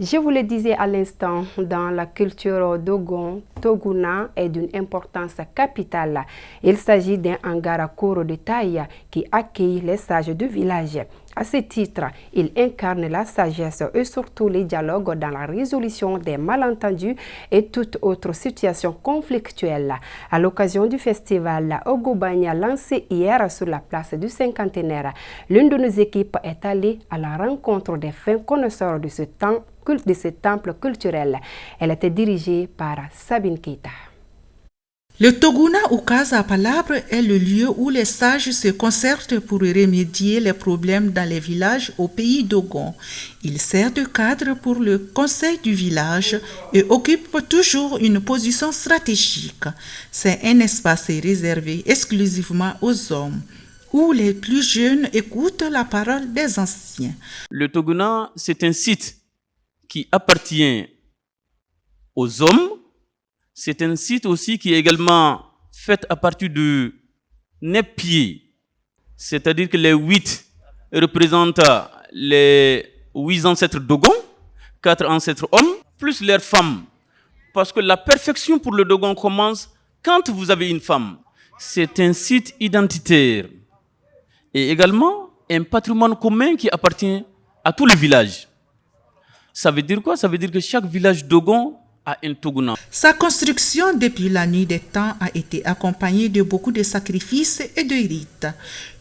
Je vous le disais à l'instant, dans la culture dogon, Toguna est d'une importance capitale. Il s'agit d'un hangar à cour de taille qui accueille les sages du village. À ce titre, il incarne la sagesse et surtout les dialogues dans la résolution des malentendus et toute autre situation conflictuelle. À l'occasion du festival Ogobanya lancé hier sur la place du cinquantenaire, l'une de nos équipes est allée à la rencontre des fins connaisseurs de ce temple culturel. Elle était dirigée par Sabine Keita. Le Toguna ou Casa Palabre est le lieu où les sages se concertent pour remédier les problèmes dans les villages au pays Dogon. Il sert de cadre pour le conseil du village et occupe toujours une position stratégique. C'est un espace réservé exclusivement aux hommes, où les plus jeunes écoutent la parole des anciens. Le Toguna, c'est un site qui appartient aux hommes. C'est un site aussi qui est également fait à partir de 9 pieds. C'est-à-dire que les 8 représentent les 8 ancêtres Dogon, 4 ancêtres hommes, plus leurs femmes. Parce que la perfection pour le Dogon commence quand vous avez une femme. C'est un site identitaire. Et également un patrimoine commun qui appartient à tous les villages. Ça veut dire quoi? Ça veut dire que chaque village Dogon a un Toguna. Sa construction depuis la nuit des temps a été accompagnée de beaucoup de sacrifices et de rites.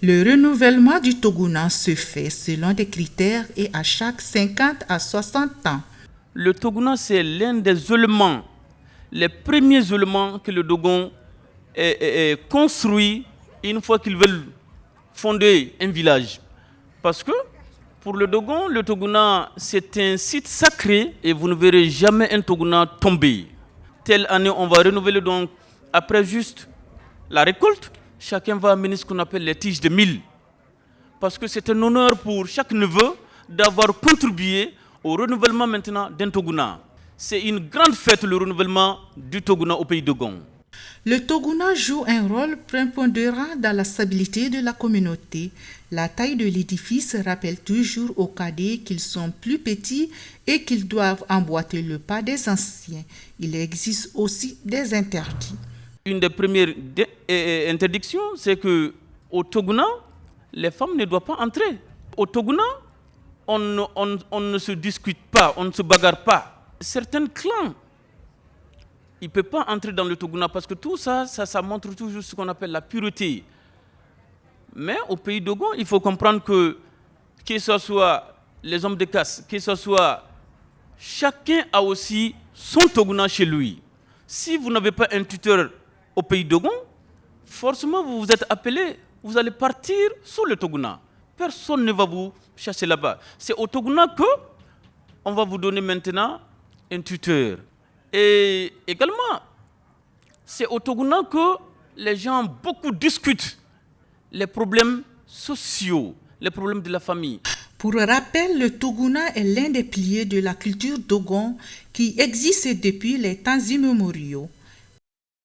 Le renouvellement du Toguna se fait selon des critères et à chaque 50 à 60 ans. Le Toguna, c'est l'un des éléments, les premiers éléments que le Dogon construit une fois qu'ils veulent fonder un village. Parce que pour le Dogon, le Toguna, c'est un site sacré et vous ne verrez jamais un Toguna tomber. Telle année, on va renouveler donc, après juste la récolte, chacun va amener ce qu'on appelle les tiges de mil. Parce que c'est un honneur pour chaque neveu d'avoir contribué au renouvellement maintenant d'un Toguna. C'est une grande fête, le renouvellement du Toguna au pays Dogon. Le Toguna joue un rôle prépondérant dans la stabilité de la communauté. La taille de l'édifice rappelle toujours aux cadets qu'ils sont plus petits et qu'ils doivent emboîter le pas des anciens. Il existe aussi des interdits. Une des premières interdictions, c'est que au Toguna, les femmes ne doivent pas entrer. Au Toguna, on ne se discute pas, on ne se bagarre pas. Certains clans, il ne peut pas entrer dans le Toguna parce que tout ça montre toujours ce qu'on appelle la pureté. Mais au pays Dogon, il faut comprendre que ce soit les hommes de caste, que ce soit chacun a aussi son Toguna chez lui. Si vous n'avez pas un tuteur au pays Dogon, forcément vous vous êtes appelé, vous allez partir sous le Toguna. Personne ne va vous chercher là-bas. C'est au Toguna que on va vous donner maintenant un tuteur. Et également, c'est au Toguna que les gens beaucoup discutent les problèmes sociaux, les problèmes de la famille. Pour rappel, le Toguna est l'un des piliers de la culture Dogon qui existe depuis les temps immémoriaux.